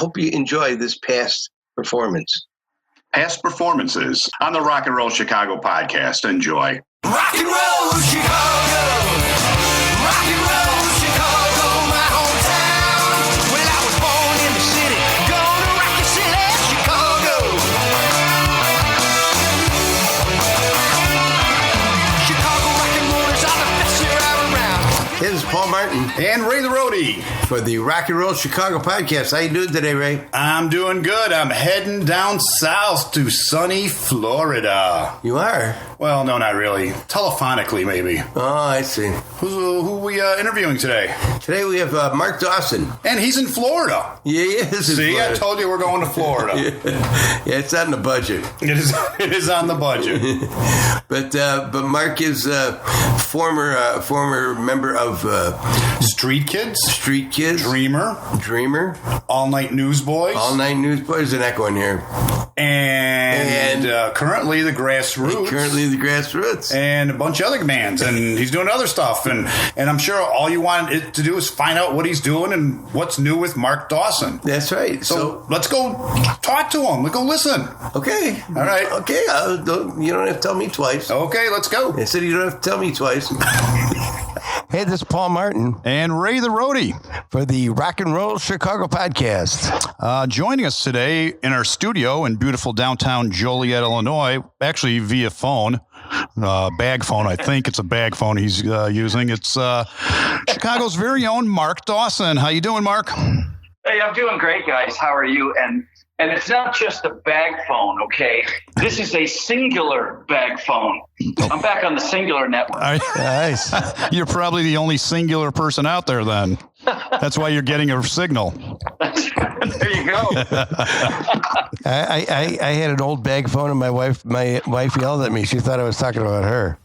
hope you enjoy this past performance. Past performances on the Rock and Roll Chicago podcast. Enjoy. Rock and roll Chicago. Rock and roll Chicago, my hometown. Well, I was born in the city, gonna rock the city, Chicago. Chicago rock and rollers are the best you're ever around. This is Paul Martin And Ray the Roadie for the Rock and Roll Chicago podcast. How you doing today, Ray? I'm doing good. I'm heading down south to sunny Florida. You are? Well, no, not really. Telephonically, maybe. Oh, I see. Who we interviewing today? Today we have Mark Dawson. And he's in Florida. Yeah, he is. in See, Florida. I told you we're going to Florida. Yeah, it's on the budget. It is on the budget. But Mark is a former member of Street Kids. Dreamer. All Night Newsboys. All Night Newsboys. An echo in here. And currently the Grassroots. And a bunch of other bands. And he's doing other stuff. And I'm sure all you want it to do is find out what he's doing and what's new with Mark Dawson. That's right. So let's go talk to him. Let's go listen. Okay. All right. Okay. You don't have to tell me twice. Okay, let's go. I said you don't have to tell me twice. Hey, this is Paul Martin. And Ray the Roadie For the Rock and Roll Chicago podcast. joining us today in our studio in beautiful downtown Joliet, Illinois, actually via phone, bag phone. I think it's a bag phone he's using. It's Chicago's very own Mark Dawson. How you doing, Mark? Hey, I'm doing great, guys. How are you? And it's not just a bag phone, okay? This is a singular bag phone. I'm back on the Singular network. Nice. You're probably the only singular person out there then. That's why you're getting a signal. There you go. I had an old bag phone, and my wife yelled at me. She thought I was talking about her.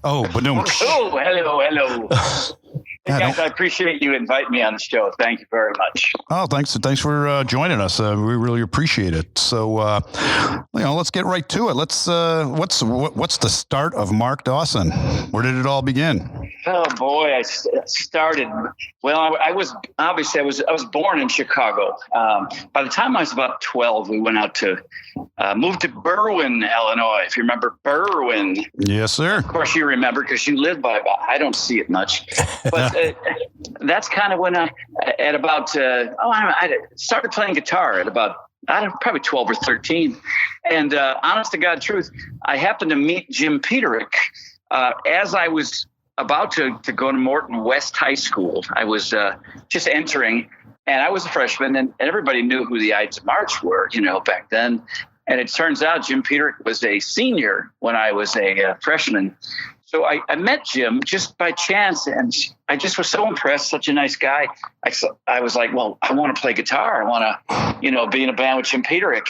Oh, but no. Oh, hello. Hey, guys, I appreciate you inviting me on the show. Thank you very much. Oh, thanks for joining us. We really appreciate it. So, let's get right to it. Let's what's the start of Mark Dawson? Where did it all begin? Oh boy, I started. Well, I was born in Chicago. By the time I was about 12, we went out to moved to Berwyn, Illinois. If you remember Berwyn. Yes, sir. Of course, you remember because you live by. I don't see it much, but that's kind of when I started playing guitar at about probably 12 or 13. And honest to God truth, I happened to meet Jim Peterick as I was about to go to Morton West High School. I was just entering, and I was a freshman, and everybody knew who the Ides of March were, back then. And it turns out Jim Peterick was a senior when I was a freshman. So I met Jim just by chance, and I just was so impressed. Such a nice guy. I was like, well, I want to play guitar. I want to, be in a band with Jim Peterick,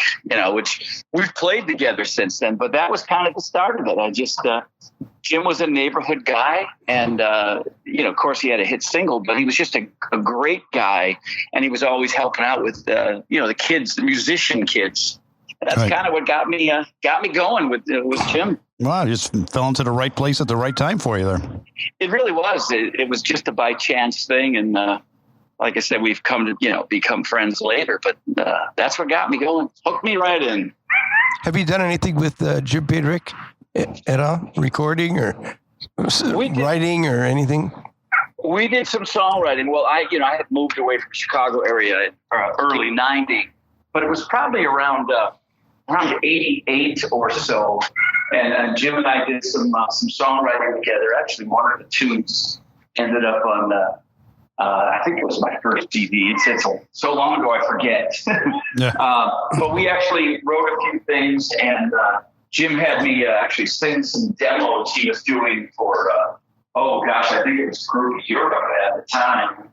which we've played together since then. But that was kind of the start of it. Jim was a neighborhood guy, and, of course, he had a hit single, but he was just a great guy, and he was always helping out with, the kids, the musician kids. And that's kind of what got me going with Jim. Wow, you just fell into the right place at the right time for you there. It really was. It was just a by chance thing, and like I said, we've come to become friends later. But that's what got me going. Hooked me right in. Have you done anything with Jim Peterick at all? Recording or writing or anything? We did some songwriting. Well, I had moved away from Chicago area early '90, but it was probably around 88 or so. And Jim and I did some songwriting together. Actually, one of the tunes ended up on, I think it was my first CD. It's so long ago I forget. Yeah. But we actually wrote a few things, and Jim had me actually sing some demos he was doing for, I think it was Group Europe at the time.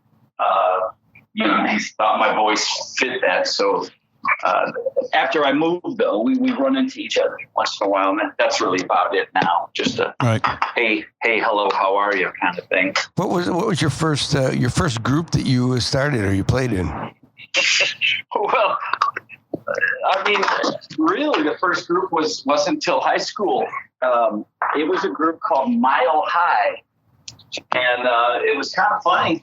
He thought my voice fit that, so... after I moved, though, we run into each other once in a while, and that's really about it now. Just a hey, hello, how are you kind of thing. What was your first group that you started or you played in? Well, really, the first group wasn't until high school. It was a group called Mile High, And it was kind of funny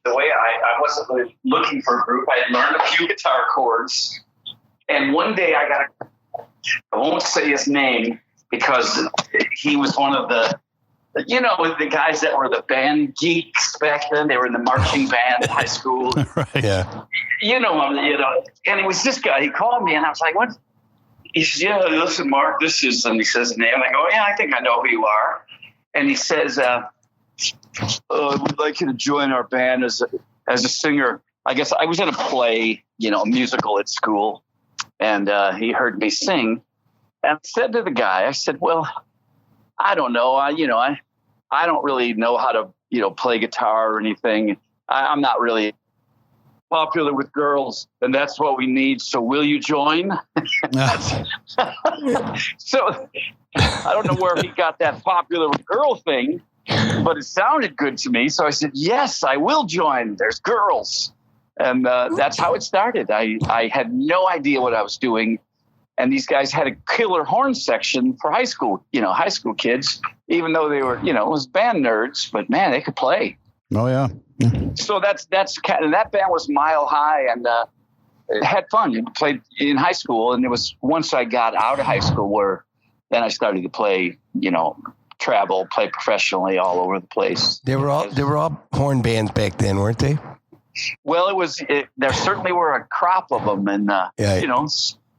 the way I wasn't really looking for a group. I had learned a few guitar chords. And one day I won't say his name because he was one of the guys that were the band geeks back then. They were in the marching band at high school. Right. Yeah. And it was this guy. He called me and I was like, what? He says, yeah, listen, Mark, this is, and he says his name. I go, yeah, I think I know who you are. And he says, we'd like you to join our band as a singer. I guess I was in a play, a musical at school, and he heard me sing. And I said to the guy, I said, well, I don't know. I don't really know how to, play guitar or anything. I'm not really popular with girls, and that's what we need. So will you join? So I don't know where he got that popular with girl thing, but it sounded good to me. So I said, yes, I will join. There's girls. And that's how it started. I had no idea what I was doing. And these guys had a killer horn section for high school kids, even though they were, it was band nerds, but man, they could play. Oh yeah. So that's and that band was Mile High, and it had fun. You played in high school, and it was once I got out of high school where then I started to play, travel, play professionally all over the place. They were all horn bands back then, weren't they? Well, there certainly were a crop of them, and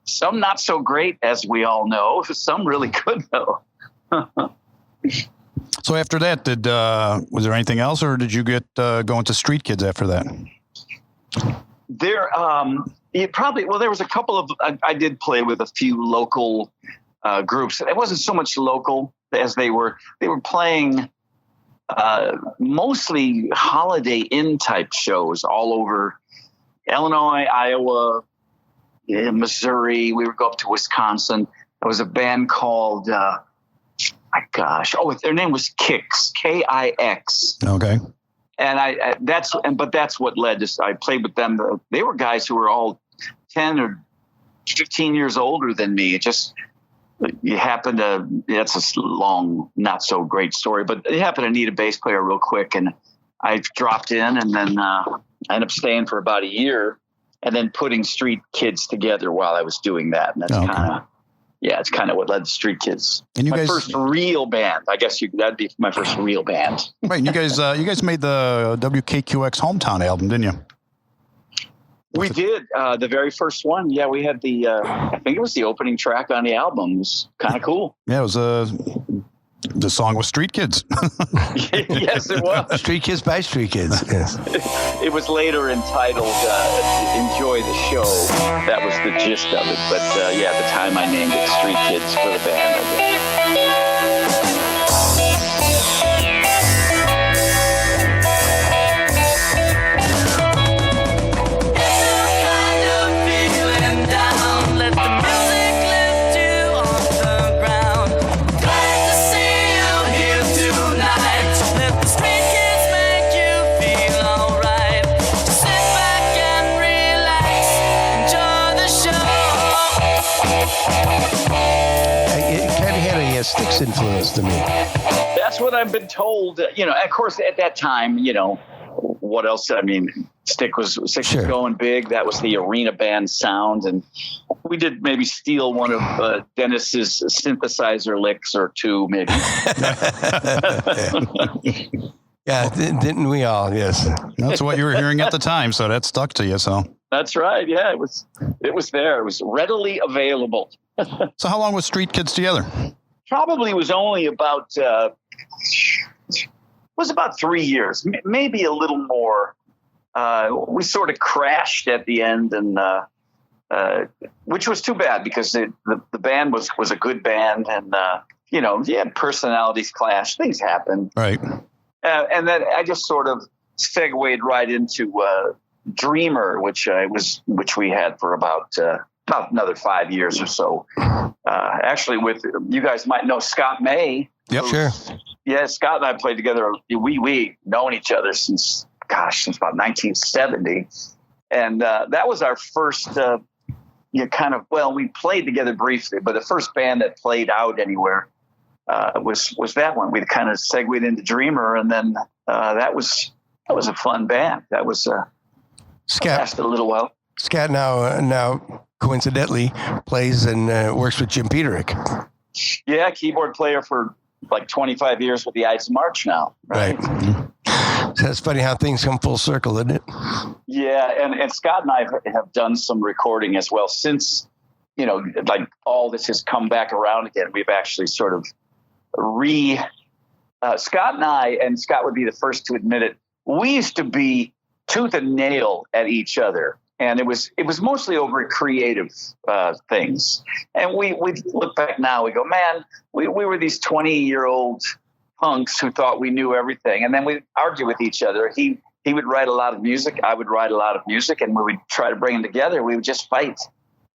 some not so great, as we all know. Some really good though. So after that, was there anything else, or did you get going to Street Kids after that? There was a couple of. I did play with a few local groups. It wasn't so much local as they were playing mostly Holiday Inn type shows all over Illinois, Iowa, Missouri. We would go up to Wisconsin. There was a band called. Their name was Kix, Kix. Okay. And that's what led to. I played with them. They were guys who were all 10 or 15 years older than me. It just you happen to. That's a long, not so great story, but you happen to need a bass player real quick, and I dropped in, and then I ended up staying for about a year, and then putting Street Kids together while I was doing that, and that's kind of. Yeah, it's kind of what led to Street Kids. And my first real band. I guess that'd be my first real band. Right. And you guys made the WKQX Hometown album, didn't you? We did. The very first one. Yeah, we had I think it was the opening track on the album. It was kind of cool. Yeah, it was the song was Street Kids. Yes, it was. Street Kids by Street Kids. Yes. It was later entitled Enjoy the Show. That was the gist of it. But at the time I named it Street Kids for the band, I guess. Styx influence to me. That's what I've been told. Of course, at that time, what else? I mean, Styx was going big. That was the arena band sound, and we did maybe steal one of Dennis's synthesizer licks or two, maybe. Yeah, didn't we all? Yes. That's what you were hearing at the time, so that stuck to you. So that's right. Yeah, it was there. It was readily available. So how long was Street Kids together? Probably was only about 3 years, maybe a little more. We sort of crashed at the end, and which was too bad because the band was a good band, and personalities clash, things happen, right? And then I just sort of segued right into Dreamer, which we had for about another 5 years or so. Actually, with you guys might know Scott May. Yep, sure. Yeah, Scott and I played together. We known each other since about 1970, and that was our first. We played together briefly, but the first band that played out anywhere. was that one. We kind of segued into Dreamer, and then that was a fun band. That was lasted a little while. Scott now coincidentally plays and works with Jim Peterick. Yeah, keyboard player for like 25 years with the Ides of March now. Right. So it's funny how things come full circle, isn't it? Yeah, and Scott and I have done some recording as well since, like all this has come back around again. We've actually sort of Scott and I, and Scott would be the first to admit it, we used to be tooth and nail at each other. And it was mostly over creative things. And we look back now, we go, man, we were these 20-year-old punks who thought we knew everything. And then we'd argue with each other. He would write a lot of music. I would write a lot of music. And we would try to bring them together. We would just fight.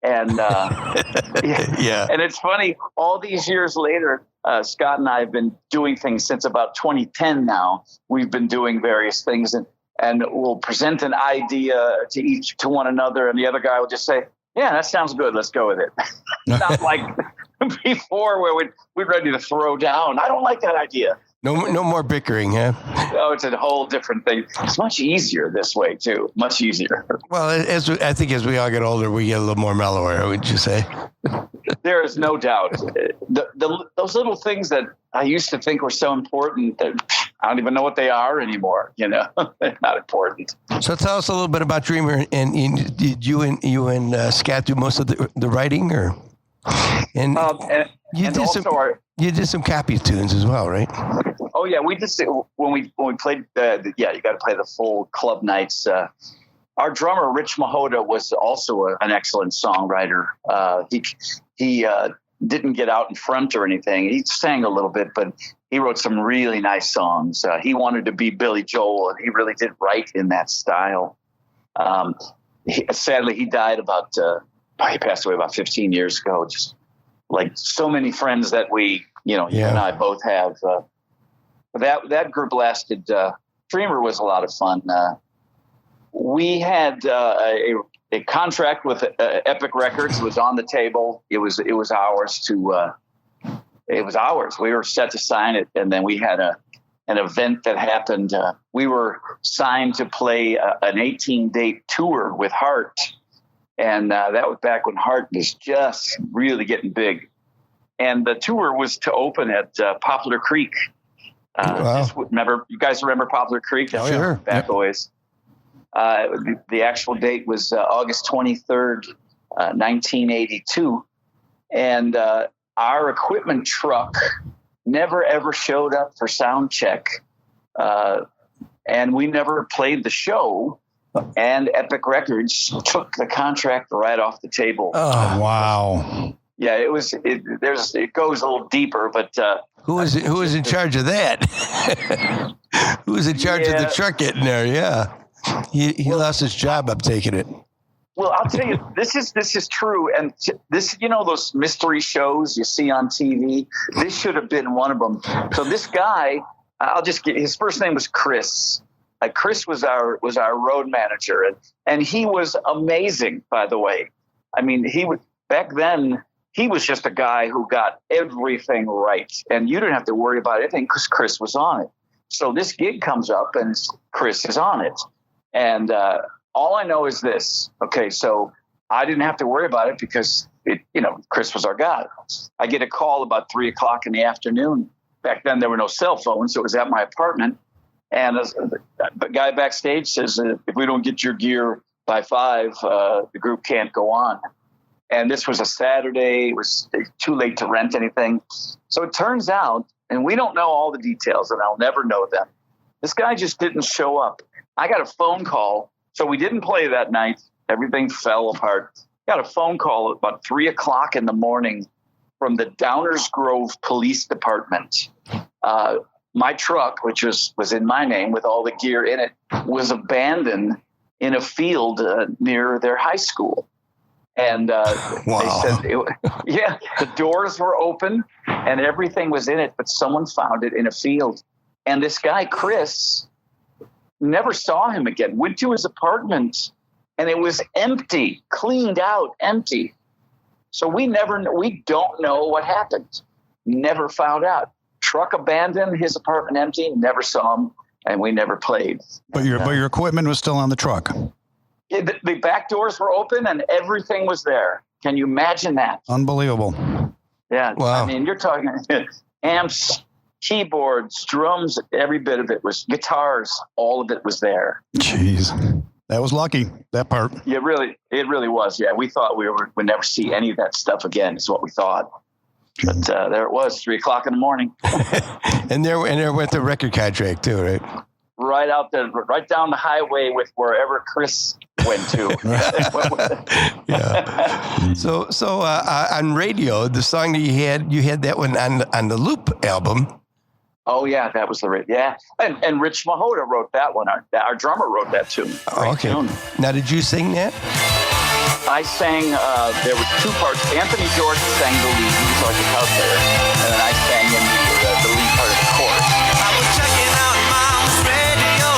And yeah. And it's funny, all these years later, Scott and I have been doing things since about 2010 now. We've been doing various things. And we'll present an idea to one another, and the other guy will just say, "Yeah, that sounds good. Let's go with it." Not like before, where we'd ready to throw down. I don't like that idea. No more bickering, huh? Oh, it's a whole different thing. It's much easier this way too. Much easier. Well, I think as we all get older, we get a little more mellower. Would you say? There is no doubt. Those little things that I used to think were so important, that I don't even know what they are anymore. They're not important. So tell us a little bit about Dreamer. And did you and Scat do most of the writing, or? You did some Cappy tunes as well, right? Oh yeah, we just when we played. You got to play the full club nights. Our drummer Rich Mahota was also an excellent songwriter. He didn't get out in front or anything. He sang a little bit, but he wrote some really nice songs. He wanted to be Billy Joel, and he really did write in that style. Sadly, he died he passed away about 15 years ago. Just like so many friends that you and I both have. That group lasted. Dreamer was a lot of fun. We had a contract with Epic Records. It was on the table. It was ours to. It was ours. We were set to sign it, and then we had an event that happened. We were signed to play an 18-date tour with Heart, and that was back when Heart was just really getting big. And the tour was to open at Poplar Creek. Wow. You guys remember Poplar Creek? Oh, sure. Back always. The actual date was August 23rd, 1982. And our equipment truck never, ever showed up for sound check. And we never played the show. And Epic Records took the contract right off the table. Oh, wow. Yeah, it goes a little deeper, but who was in charge of that? Who was in charge of the truck getting there? Yeah, he lost his job. I'm taking it. Well, I'll tell you, this is true, and this, those mystery shows you see on TV. This should have been one of them. So this guy, his first name was Chris. Chris was our road manager, and he was amazing. By the way, I mean back then. He was just a guy who got everything right, and you didn't have to worry about anything because Chris was on it. So this gig comes up, and Chris is on it. And all I know is this. Okay, so I didn't have to worry about it because Chris was our guy. I get a call about 3:00 in the afternoon. Back then there were no cell phones, so it was at my apartment. And the guy backstage says, "If we don't get your gear by 5, the group can't go on." And this was a Saturday. It was too late to rent anything. So it turns out, and we don't know all the details, and I'll never know them. This guy just didn't show up. I got a phone call. So we didn't play that night. Everything fell apart. Got a phone call at about 3:00 in the morning from the Downers Grove Police Department. My truck, which was in my name with all the gear in it, was abandoned in a field near their high school. And they said, the doors were open and everything was in it, but someone found it in a field. And this guy, Chris, never saw him again, went to his apartment, and it was empty, cleaned out, empty. So we don't know what happened. never found out. Truck abandoned, his apartment empty, never saw him, and we never played. But your equipment was still on the truck. Yeah, the back doors were open and everything was there. Can you imagine that? Unbelievable. Yeah. Wow. I mean, you're talking amps, keyboards, drums, every bit of it was guitars. All of it was there. Jeez. That was lucky, that part. Yeah, it really was. Yeah. We thought would never see any of that stuff again is what we thought. But there it was, 3:00 in the morning. and there went the record contract too, right? Right down the highway with wherever Chris went to. Yeah. So on radio, the song that you had that one on the Loop album. Oh yeah, that was yeah. And Rich Mahota wrote that one. Our drummer wrote that tune. Okay. Tune. Now, did you sing that? I sang. There was two parts. Anthony George sang the lead. He was like a house player, and then I sang in the lead part of the chorus. I was checking out Mom's radio.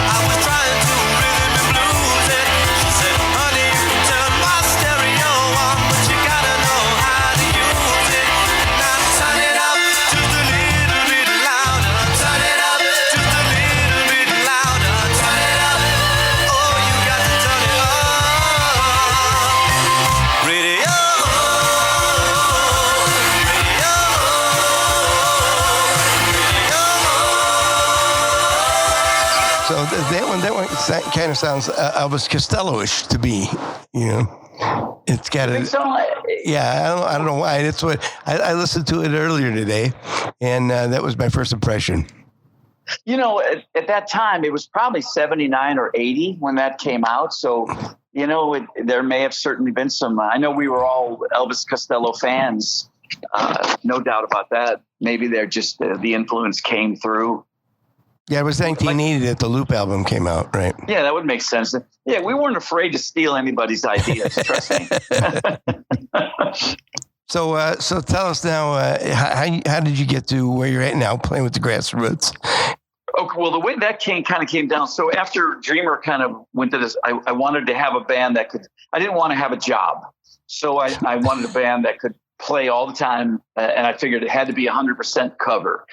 I was trying to rhythm and blues it. She said, honey, you can turn my stereo on, but you gotta know how to use it. Now turn it up just a little bit louder. Turn it up just a little bit louder. Turn it up. Oh, you got to turn it up. Radio. So that one kind of sounds Elvis Costello-ish to me, you know. It's got a, yeah. I don't know why. That's what I listened to it earlier today, and that was my first impression. You know, at that time, it was probably 79 or 80 when that came out. So, you know, there may have certainly been some. I know we were all Elvis Costello fans, no doubt about that. Maybe they're just the influence came through. Yeah, it was 1980 that the Loop album came out, right? Yeah, that would make sense. Yeah, we weren't afraid to steal anybody's ideas. Trust me. So tell us now, how did you get to where you're at now, playing with the Grassroots? Okay, well, the way that kind of came down. So after Dreamer kind of went to this, I wanted to have a band that could. I didn't want to have a job, so I wanted a band that could play all the time, and I figured it had to be 100% cover.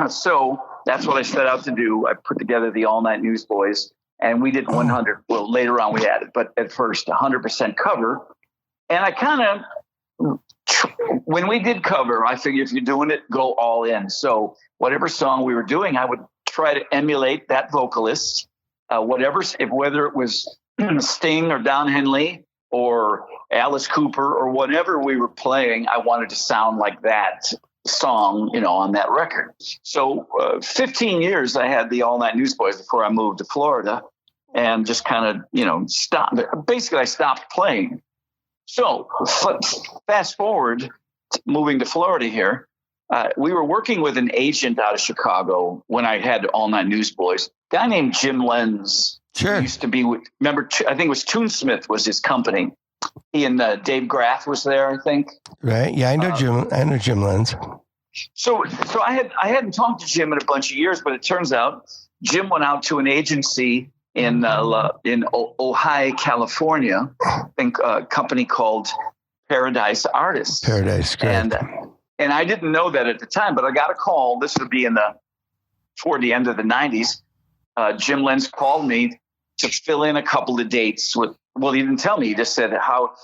So that's what I set out to do. I put together the All Night Newsboys, and we did 100. Well, later on we added, but at first 100% cover. And I kind of, when we did cover, I figured if you're doing it, go all in. So whatever song we were doing, I would try to emulate that vocalist, whether it was Sting or Don Henley or Alice Cooper or whatever we were playing, I wanted to sound like that song, you know, on that record. So 15 years I had the All Night Newsboys before I moved to Florida, and just kind of, you know, stopped. Basically, I stopped playing. So fast forward, moving to Florida here, we were working with an agent out of Chicago when I had All Night Newsboys. A guy named Jim Lenz. Sure. Used to be, remember, I think it was Toonsmith was his company. He and Dave Graff was there, I think. Right. Yeah, I know Jim. I know Jim Lenz. So I hadn't talked to Jim in a bunch of years, but it turns out Jim went out to an agency in Ojai, California. I think a company called Paradise Artists. Paradise, correct. And I didn't know that at the time, but I got a call. This would be toward the end of the 90s. Jim Lenz called me to fill in a couple of dates with. Well, he didn't tell me. He just said, how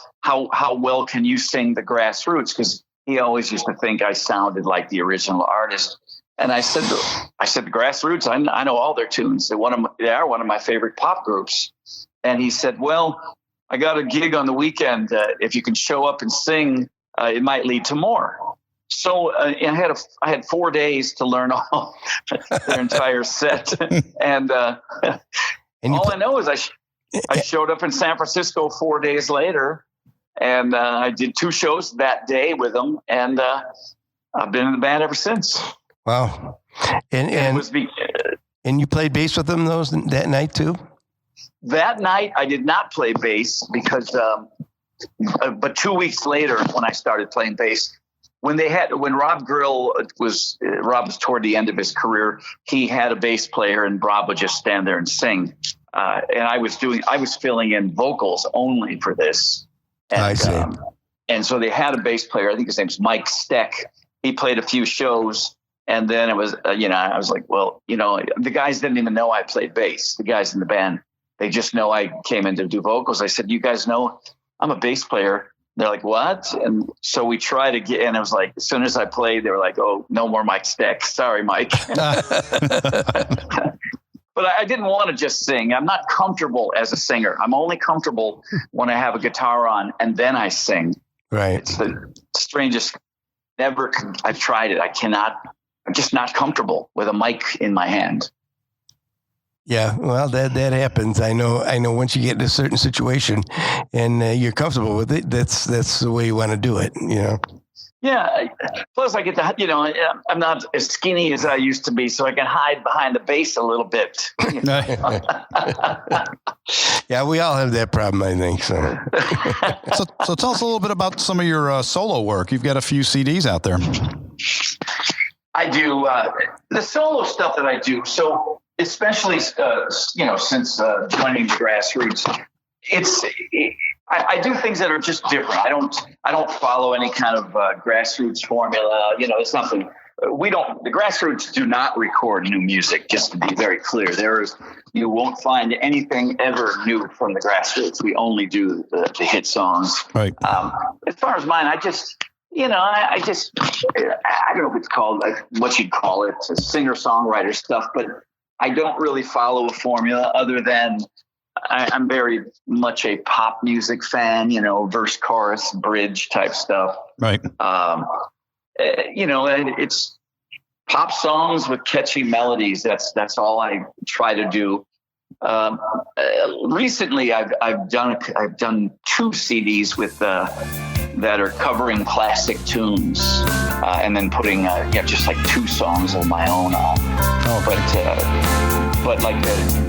well can you sing the Grassroots? Because he always used to think I sounded like the original artist. And I said, the Grassroots, I know all their tunes. They are one of my favorite pop groups. And he said, well, I got a gig on the weekend. If you can show up and sing, it might lead to more. So I had 4 days to learn all their entire set. And all I know is I showed up in San Francisco 4 days later, and I did 2 shows that day with them, and I've been in the band ever since. Wow! And you played bass with them that night too? That night I did not play bass because, but 2 weeks later when I started playing bass, when Rob Grill was toward the end of his career, he had a bass player, and Rob would just stand there and sing. And I was filling in vocals only for this. And, I see. And so they had a bass player. I think his name's Mike Steck. he played a few shows, and then it was, I was like, well, the guys didn't even know I played bass. The guys in the band, they just know I came in to do vocals. I said, you guys know I'm a bass player. They're like, what? And so we tried to get, and it was like, as soon as I played, they were like, oh, no more Mike Steck. Sorry, Mike. But I didn't want to just sing. I'm not comfortable as a singer. I'm only comfortable when I have a guitar on and then I sing. Right. It's the strangest. I've tried it. I'm just not comfortable with a mic in my hand. Yeah, well, that happens. I know. Once you get in a certain situation and you're comfortable with it, that's the way you want to do it. Yeah. Plus, I get to, I'm not as skinny as I used to be, so I can hide behind the bass a little bit. Yeah, we all have that problem, I think. So. So tell us a little bit about some of your solo work. You've got a few CDs out there. I do the solo stuff that I do. So especially, since joining the Grassroots, I do things that are just different. I don't follow any kind of Grassroots formula. It's nothing. The Grassroots do not record new music, just to be very clear. You won't find anything ever new from the Grassroots. We only do the hit songs. Right. As far as mine, I don't know if it's called what you'd call it, singer-songwriter stuff, but I don't really follow a formula other than I'm very much a pop music fan, verse, chorus, bridge type stuff. Right. It's pop songs with catchy melodies. That's all I try to do. Recently, I've done 2 CDs with that are covering classic tunes, and then putting just like 2 songs of my own on. But like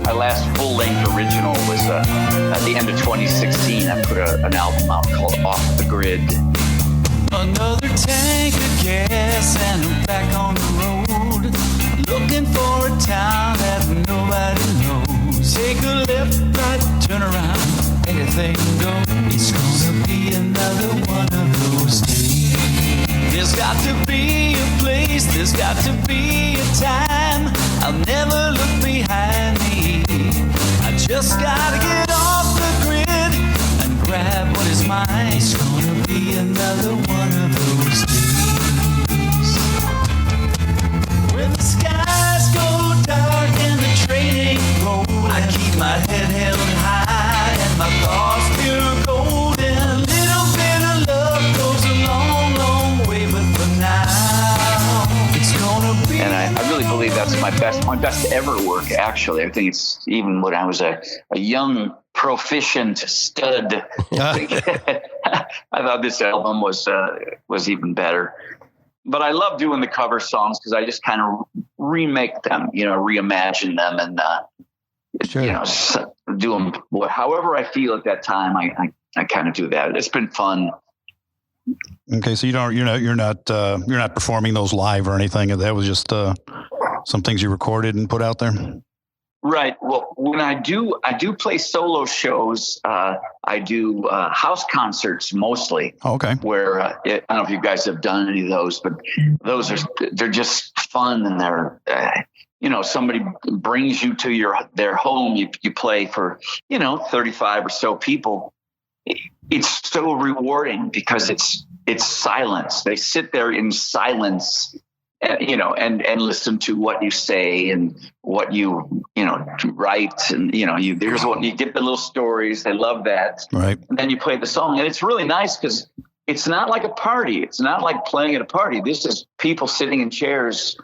my last full-length original was at the end of 2016. I put an album out called Off the Grid. Another tank of gas and I'm back on the road, looking for a town that nobody knows. Take a left, right, turn around, anything goes. It's gonna be another one of those days. There's got to be a place, there's got to be a time. I'll never look behind me. I just gotta get off the grid and grab what is mine. It's gonna be another one of those days. When the skies go dark and the train ain't rolling, I keep my head held high and my thoughts pure gold. And a little bit of love goes a long, long way, but for now, it's gonna be. And I really believe that's my best ever work, actually. I think it's even when I was a young, proficient stud. I thought this album was even better. But I love doing the cover songs because I just kind of remake them, reimagine them, and do them however I feel at that time. I kind of do that. It's been fun. Okay, so you're not performing those live or anything. That was just some things you recorded and put out there. Right. Well, when I do play solo shows. I do house concerts mostly. Oh, okay. Where I don't know if you guys have done any of those, but they're just fun, and they're somebody brings you to their home. You play for 35 or so people. It's so rewarding because it's silence. They sit there in silence. And listen to what you say and what you write, and there's what you get the little stories. They love that, right? And then you play the song, and it's really nice because it's not like a party. It's not like playing at a party. This is people sitting in chairs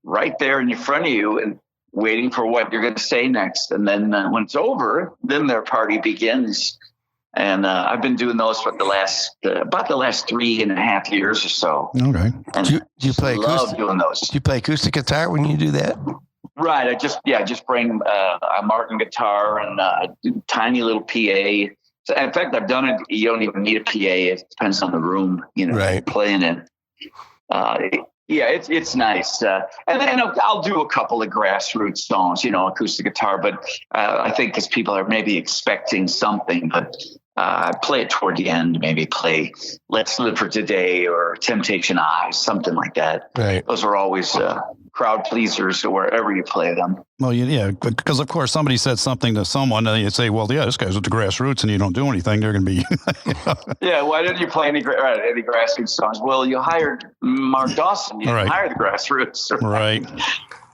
right there in front of you and waiting for what you're going to say next. And then when it's over, then their party begins. And I've been doing those for about the last 3.5 years or so. Okay. Do you play love acoustic? Doing those. Do you play acoustic guitar when you do that? Right. I just bring a Martin guitar and a tiny little PA. So in fact, I've done it. You don't even need a PA. It depends on the room, right. Playing in. Yeah, it's nice. And then I'll do a couple of Grassroots songs, acoustic guitar. But I think because people are maybe expecting something, but I play it toward the end, maybe play Let's Live for Today or Temptation Eyes, something like that. Right. Those are always crowd pleasers wherever you play them. Well, yeah, because of course somebody said something to someone and you say, well, yeah, this guy's with the Grassroots and you don't do anything. They're going to be. Yeah, why didn't you play any Grassroots songs? Well, you hired Mark Dawson. You didn't hire the Grassroots. Right.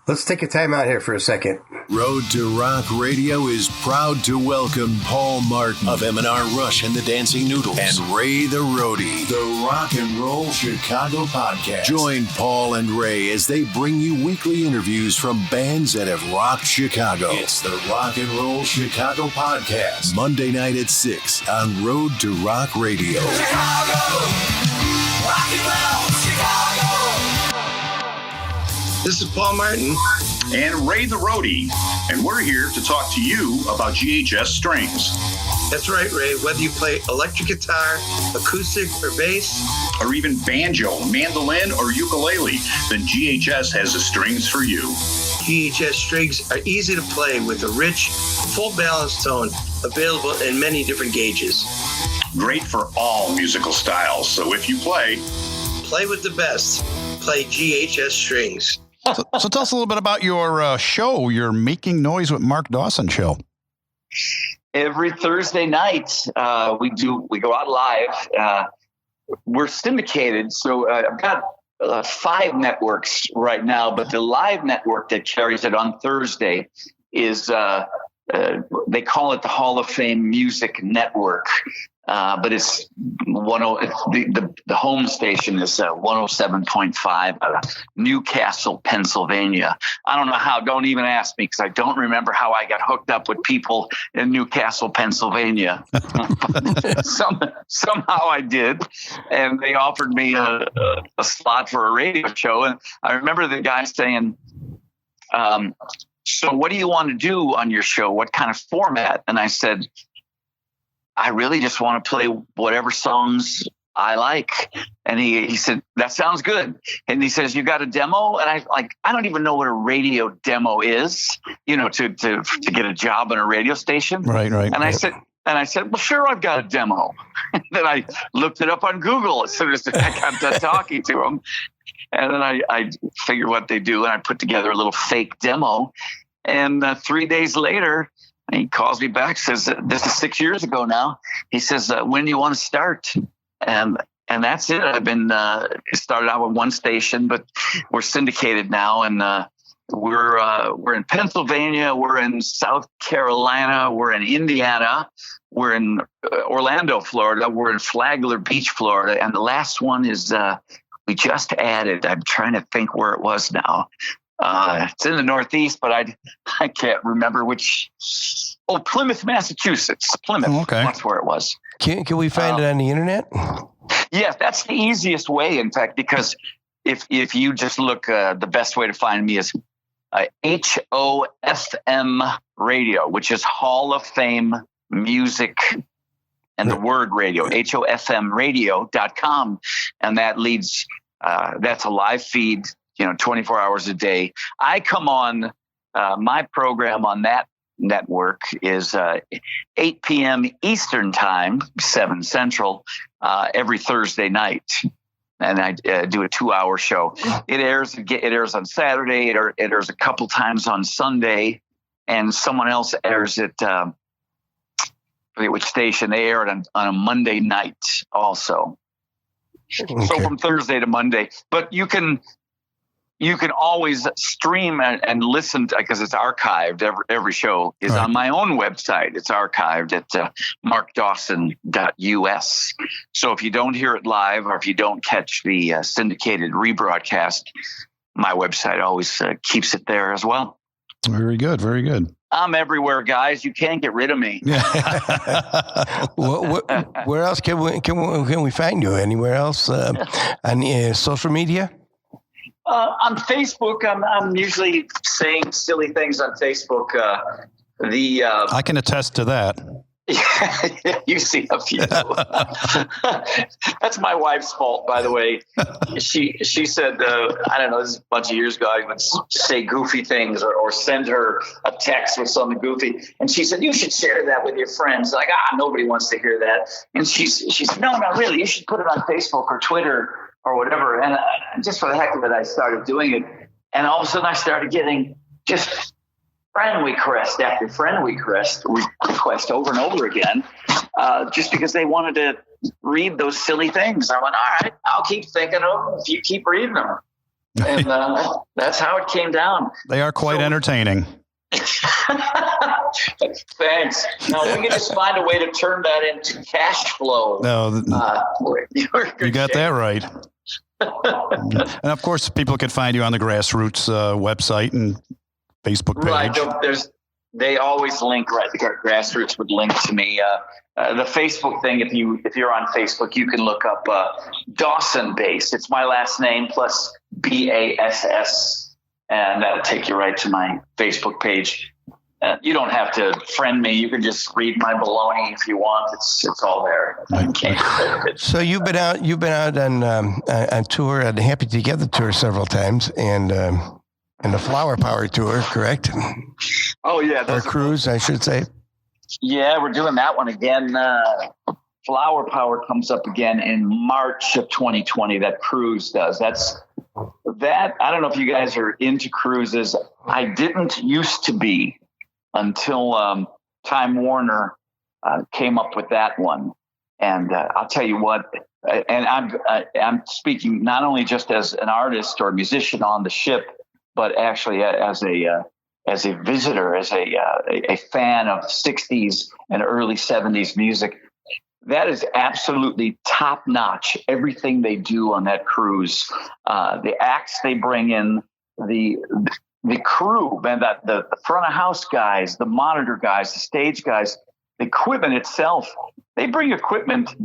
Let's take a time out here for a second. Road to Rock Radio is proud to welcome Paul Martin of M&R Rush and the Dancing Noodles and Ray the Roadie, the Rock and Roll Chicago podcast. Join Paul and Ray as they bring you weekly interviews from bands that have rocked Chicago. It's the Rock and Roll Chicago podcast, Monday night at 6 on Road to Rock Radio. Chicago, rock and roll, Chicago. This is Paul Martin and Ray the Roadie, and we're here to talk to you about GHS strings. That's right, Ray. Whether you play electric guitar, acoustic, or bass, or even banjo, mandolin, or ukulele, then GHS has the strings for you. GHS strings are easy to play with a rich, full balanced tone available in many different gauges. Great for all musical styles, so if you play with the best. Play GHS strings. So tell us a little bit about your show, your Making Noise with Mark Dawson show. Every Thursday night, we go out live. We're syndicated, so I've got 5 networks right now, but the live network that carries it on Thursday is they call it the Hall of Fame Music Network. But it's the home station is 107.5 out of Newcastle, Pennsylvania. I don't know how. Don't even ask me because I don't remember how I got hooked up with people in Newcastle, Pennsylvania. Somehow I did, and they offered me a slot for a radio show. And I remember the guy saying, "So what do you want to do on your show? What kind of format?" And I said, I really just want to play whatever songs I like. And he said, that sounds good. And he says, you got a demo? And I don't even know what a radio demo is, to get a job in a radio station. Right. And I said, well, sure, I've got a demo. And then I looked it up on Google as soon as I got done talking to him. And then I figured what they do. And I put together a little fake demo. And 3 days later, he calls me back, says, this is 6 years ago now. He says, when do you want to start? And that's it. I've been started out with one station, but we're syndicated now. And we're in Pennsylvania. We're in South Carolina. We're in Indiana. We're in Orlando, Florida. We're in Flagler Beach, Florida. And the last one is we just added. I'm trying to think where it was now. It's in the Northeast, but I can't remember which. Oh, Plymouth, Massachusetts. Plymouth. Oh, okay. That's where it was. Can we find it on the internet? Yeah, that's the easiest way, in fact, because if you just look, the best way to find me is HOFM Radio, which is Hall of Fame Music and the word radio, HOFMradio.com. And that leads, that's a live feed, 24 hours a day. I come on, my program on that network is 8 p.m. Eastern time, 7 Central, every Thursday night. And I do a 2-hour show. It airs on Saturday. It airs a couple times on Sunday. And someone else airs it, I forget which station. They air it on a Monday night also. Okay. So from Thursday to Monday. But you can always stream and listen because it's archived. Every show is on my own website. It's archived at markdawson.us. So if you don't hear it live or if you don't catch the syndicated rebroadcast, my website always keeps it there as well. Very good. Very good. I'm everywhere, guys. You can't get rid of me. Where else can we find you? Anywhere else on social media? On Facebook, I'm usually saying silly things on Facebook. I can attest to that. Yeah, you see a few. That's my wife's fault, by the way. She said, I don't know, this is a bunch of years ago, I would say goofy things or send her a text with something goofy. And she said, you should share that with your friends. Like, nobody wants to hear that. And she said, no, really, you should put it on Facebook or Twitter or whatever. And just for the heck of it, I started doing it. And all of a sudden I started getting just friend request after friend request over and over again, just because they wanted to read those silly things. I went, all right, I'll keep thinking of them if you keep reading them. And that's how it came down. They are quite entertaining. Thanks. No, we can just find a way to turn that into cash flow. No, you got that right. And of course, people can find you on the Grassroots website and Facebook page. Right. They always link, right? The Grassroots would link to me. The Facebook thing, if you're on Facebook, you can look up Dawson Bass. It's my last name plus BASS, and that'll take you right to my Facebook page. You don't have to friend me. You can just read my baloney if you want. It's all there. So you've been out on tour, on the Happy Together tour several times, and the Flower Power tour, correct? Oh yeah, or cruise, I should say. Yeah, we're doing that one again. Flower Power comes up again in March of 2020. That cruise does. That. I don't know if you guys are into cruises. I didn't used to be until Time Warner came up with that one. And I'll tell you what. And I'm speaking not only just as an artist or musician on the ship, but actually as a visitor, as a fan of 60s and early 70s music. That is absolutely top notch. Everything they do on that cruise, the acts they bring in, the crew, man, the front of house guys, the monitor guys, the stage guys, the equipment itself. They bring equipment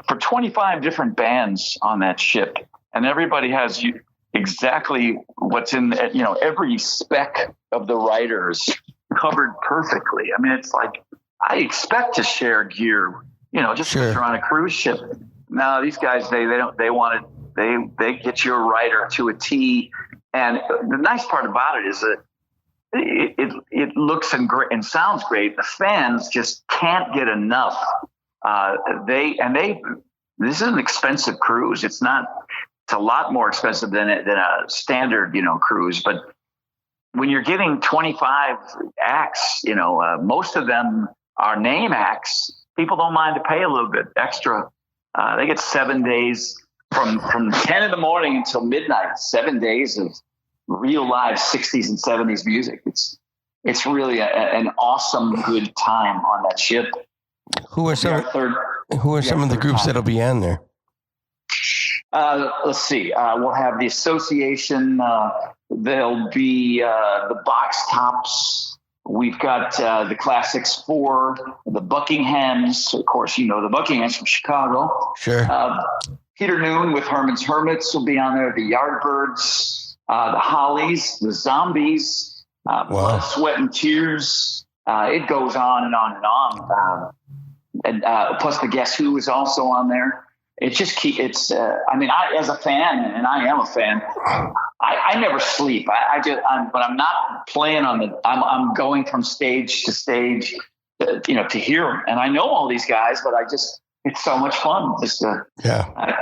for 25 different bands on that ship, and everybody has exactly what's in, every spec of the writers covered perfectly. I mean, it's like, I expect to share gear, just because you're on a cruise ship. Now these guys, they get your writer to a T. And the nice part about it is that it looks and sounds great. The fans just can't get enough. This is an expensive cruise. It's a lot more expensive than a standard, cruise. But when you're getting 25 acts, most of them are name acts. People don't mind to pay a little bit extra. They get 7 days from 10 in the morning until midnight, 7 days of real live 60s and 70s music. It's really an awesome, good time on that ship. Who are some of the groups that'll be on there? Let's see. We'll have the Association. There'll be the Box Tops. We've got the Classics 4, the Buckinghams. Of course, the Buckinghams from Chicago. Sure. Peter Noon with Herman's Hermits will be on there. The Yardbirds, the Hollies, the Zombies, Blood, Sweat, and Tears. It goes on and on and on. And plus the Guess Who is also on there. It just I as a fan, and I am a fan, I never sleep. But I'm not playing I'm going from stage to stage, to hear them. And I know all these guys, but it's so much fun just to, and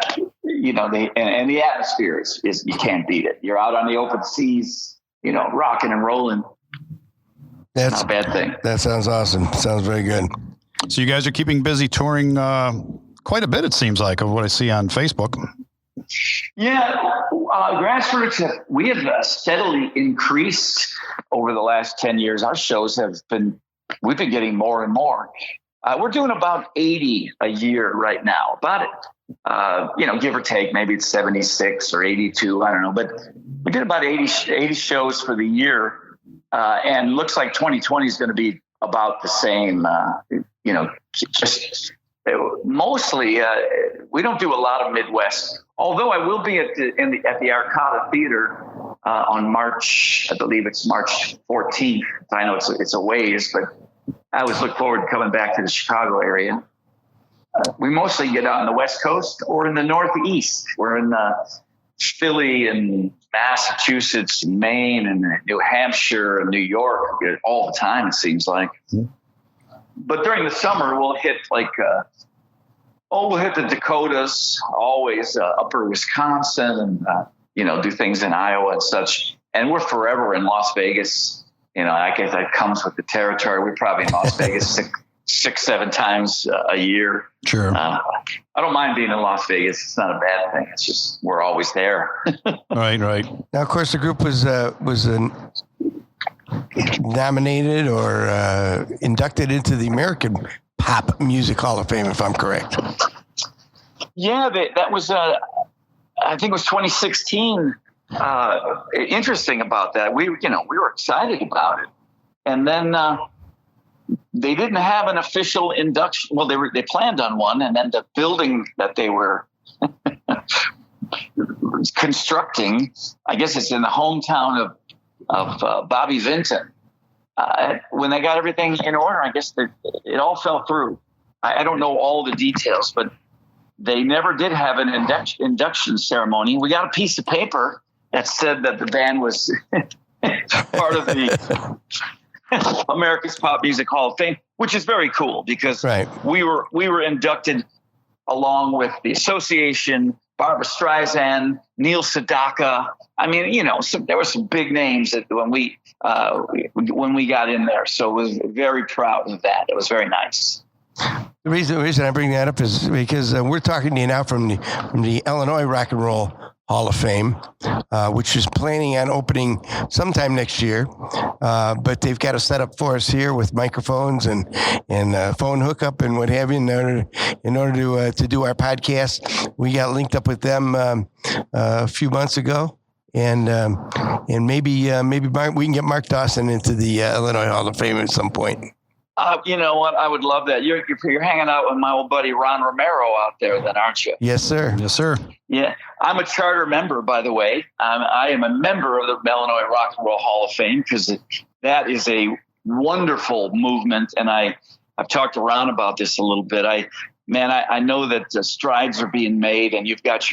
the atmosphere is you can't beat it. You're out on the open seas, rocking and rolling. That's not a bad thing. That sounds awesome. Sounds very good. So you guys are keeping busy touring quite a bit, it seems like, of what I see on Facebook. Yeah, Grassroots, we have steadily increased over the last 10 years. Our shows we've been getting more and more. We're doing about 80 a year right now, about it. Give or take, maybe it's 76 or 82, I don't know. But we did about 80 shows for the year, and looks like 2020 is going to be about the same. Just mostly, we don't do a lot of Midwest. Although I will be at the Arcata Theater on March, I believe it's March 14th. I know it's a ways, but I always look forward to coming back to the Chicago area. We mostly get out on the West Coast or in the Northeast. We're in Philly and Massachusetts, and Maine, and New Hampshire and New York all the time, it seems like. But during the summer, we'll hit we'll hit the Dakotas, always upper Wisconsin, and, do things in Iowa and such. And we're forever in Las Vegas. I guess that comes with the territory. We're probably in Las Vegas 6-7 times a year. Sure. I don't mind being in Las Vegas. It's not a bad thing. It's just we're always there. Right. Now, of course, the group was nominated or inducted into the American Pop Music Hall of Fame, if I'm correct. Yeah, that was, I think it was 2016. Interesting about that. We were excited about it. And then they didn't have an official induction. Well, they planned on one, and then the building that they were constructing, I guess it's in the hometown of Bobby Vinton. When they got everything in order, I guess it all fell through. I don't know all the details, but they never did have an induction ceremony. We got a piece of paper that said that the band was part of the America's Pop Music Hall of Fame, which is very cool because we were inducted along with the association, Barbra Streisand, Neil Sedaka. I mean, there were some big names that when we got in there. So I was very proud of that. It was very nice. The reason I bring that up is because we're talking to you now from the Illinois Rock and Roll Hall of Fame, which is planning on opening sometime next year. But they've got a setup for us here with microphones and phone hookup and what have you in order to do our podcast. We got linked up with them a few months ago. And maybe we can get Mark Dawson into the Illinois Hall of Fame at some point. You know what? I would love that. You're hanging out with my old buddy Ron Romero out there, then, aren't you? Yes, sir. Yes, sir. Yeah, I'm a charter member, by the way. I am a member of the Illinois Rock and Roll Hall of Fame because that is a wonderful movement, and I've talked to Ron about this a little bit. I know that strides are being made, and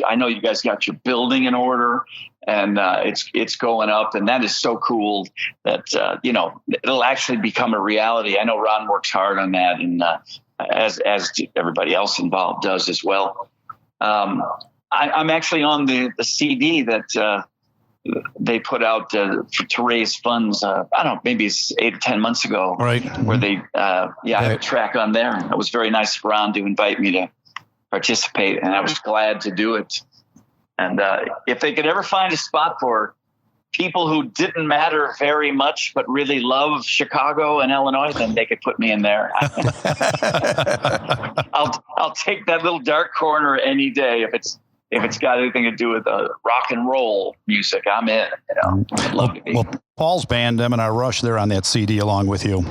I know you guys got your building in order, and it's going up, and that is so cool that it'll actually become a reality. I know Ron works hard on that, and as everybody else involved does as well. I'm actually on the CD that they put out to raise funds. I don't know, maybe it's 8 or 10 months ago, right? Where they, I have a track on there. It was very nice for Ron to invite me to participate, and I was glad to do it. And if they could ever find a spot for people who didn't matter very much but really love Chicago and Illinois, then they could put me in there. I'll take that little dark corner any day if it's got anything to do with rock and roll music. I'm in. I'd love to be. Well, Paul's band, M&R Rush, they're on that CD along with you.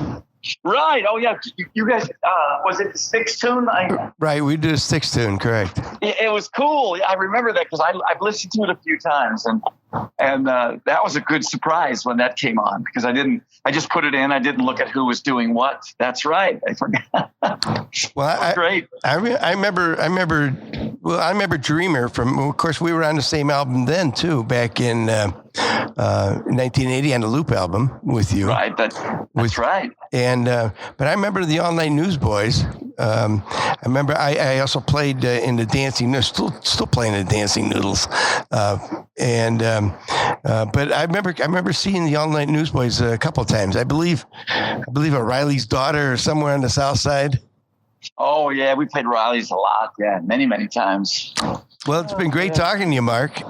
Right. Oh, yeah. You guys, was it the Six Tune? Right. We did a Six Tune, correct. It was cool. I remember that because I've listened to it a few times, and that was a good surprise when that came on because I just put it in. I didn't look at who was doing what. That's right. I forgot. Well, great. I remember Dreamer of course, we were on the same album then too, back in 1980 on the Loop album with you. Right. That's right. And but I remember the All Night Newsboys. I remember I also played in the Dancing. Still playing the Dancing Noodles. But I remember seeing the All Night Newsboys a couple of times. I believe O'Reilly's Daughter or somewhere on the South Side. Oh yeah, we played Riley's a lot. Yeah, many times. Well, it's been great talking to you, Mark.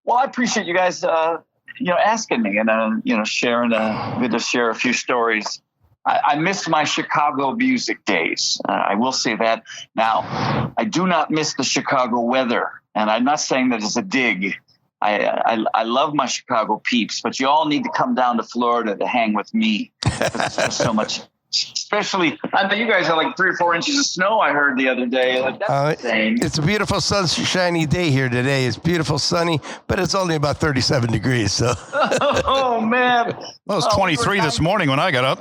Well, I appreciate you guys, asking me and sharing. Good to share a few stories. I miss my Chicago music days. I will say that. Now, I do not miss the Chicago weather, and I'm not saying that as a dig. I love my Chicago peeps, but you all need to come down to Florida to hang with me. There's so Especially, I know you guys had like 3 or 4 inches of snow, I heard the other day. Like, that's insane. It's a beautiful sunshiny day here today. It's beautiful, sunny, but it's only about 37 degrees. So. Oh, man. Well, it was 23 this morning when I got up.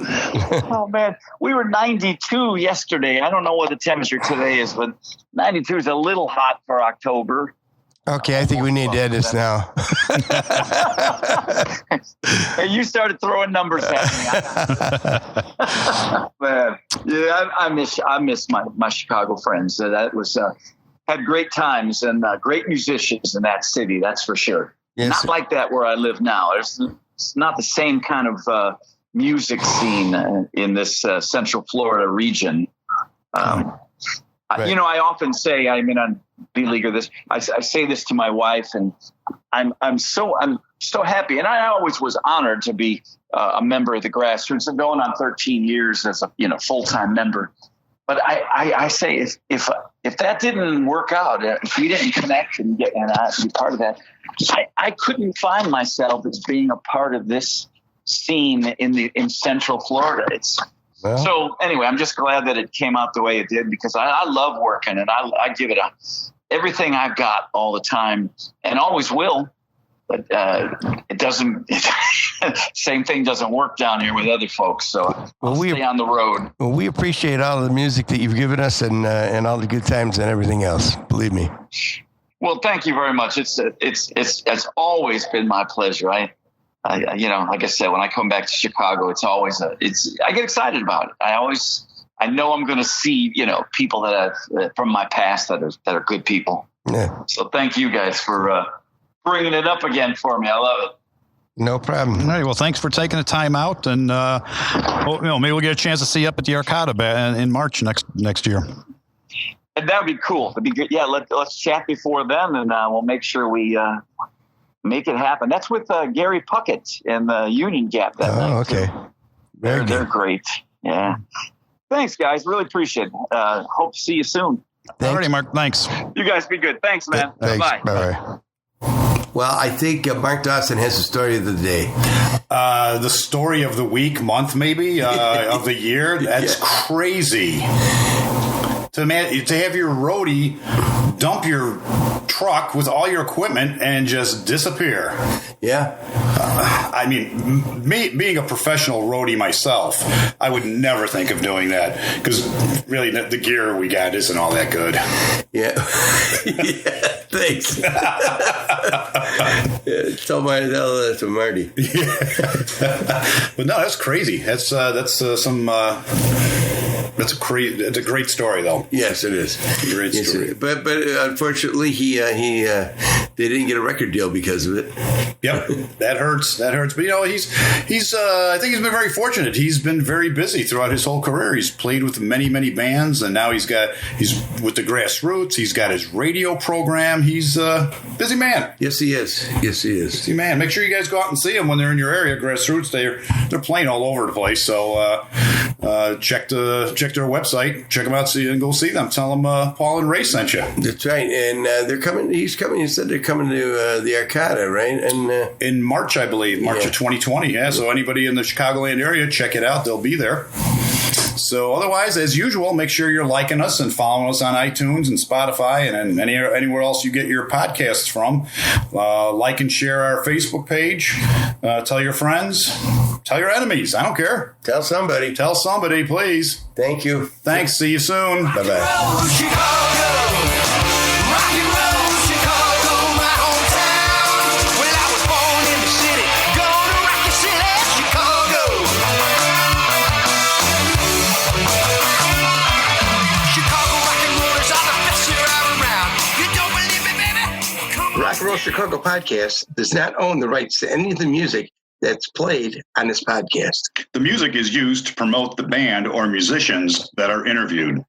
Oh, man. We were 92 yesterday. I don't know what the temperature today is, but 92 is a little hot for October. Okay, I think we need to end this now. Hey, you started throwing numbers at me. Man, yeah, I miss my Chicago friends. That was had great times and great musicians in that city. That's for sure. Yes. Not like that where I live now. It's not the same kind of music scene in this Central Florida region. Right. I often say, I mean, on B-Leaguer, I say this to my wife, and I'm so happy, and I always was honored to be a member of the Grassroots. I'm going on 13 years as a full-time member. But I say if that didn't work out, if we didn't connect and be part of that, I couldn't find myself as being a part of this scene in Central Florida. So anyway, I'm just glad that it came out the way it did, because I love working, and I give it everything I've got all the time, and always will. But it doesn't. Same thing doesn't work down here with other folks. So I'll stay on the road. Well, we appreciate all the music that you've given us, and all the good times and everything else. Believe me. Well, thank you very much. It's always been my pleasure. I like I said, when I come back to Chicago, it's always I get excited about it. I know I'm going to see, people that from my past that are good people. Yeah. So thank you guys for bringing it up again for me. I love it. No problem. All right. Well, thanks for taking the time out, and maybe we'll get a chance to see you up at the Arcada in March next year. And that would be cool. That'd be good. Yeah. Let's chat before then, and we'll make sure we make it happen. That's with Gary Puckett and the Union Gap that night. Oh, okay. They're great. Yeah. Thanks, guys. Really appreciate it. Hope to see you soon. All righty, Mark. Thanks. You guys be good. Thanks, man. Thanks. Bye. Bye. Well, I think Mark Dawson has the story of the day. The story of the week, month, maybe, of the year. That's crazy. To have your roadie dump your truck with all your equipment and just disappear. Yeah. I mean, me being a professional roadie myself, I would never think of doing that, because really the gear we got isn't all that good. Yeah. Yeah. Thanks. Tell that to Marty. Yeah. But no, that's crazy. That's some. It's a great story, though. Yes, it is. Great story. But unfortunately, they didn't get a record deal because of it. Yep, that hurts. But he's I think he's been very fortunate. He's been very busy throughout his whole career. He's played with many bands, and now he's with the Grassroots. He's got his radio program. He's a busy man. Yes, he is. Busy man. Make sure you guys go out and see him when they're in your area. Grassroots, they're playing all over the place. So check their website, check them out, and go see them. Tell them Paul and Ray sent you. That's right, and they're coming. He's coming. He said they're coming to the Arcada, right? And in March, I believe, March of 2020. Yeah. So anybody in the Chicagoland area, check it out. They'll be there. So otherwise, as usual, make sure you're liking us and following us on iTunes and Spotify and anywhere else you get your podcasts from. Like and share our Facebook page. Tell your friends. Tell your enemies. I don't care. Tell somebody. Tell somebody, please. Thank you. Thanks. See you soon. Bye-bye. Rock and Roll Chicago podcast does not own the rights to any of the music that's played on this podcast. The music is used to promote the band or musicians that are interviewed.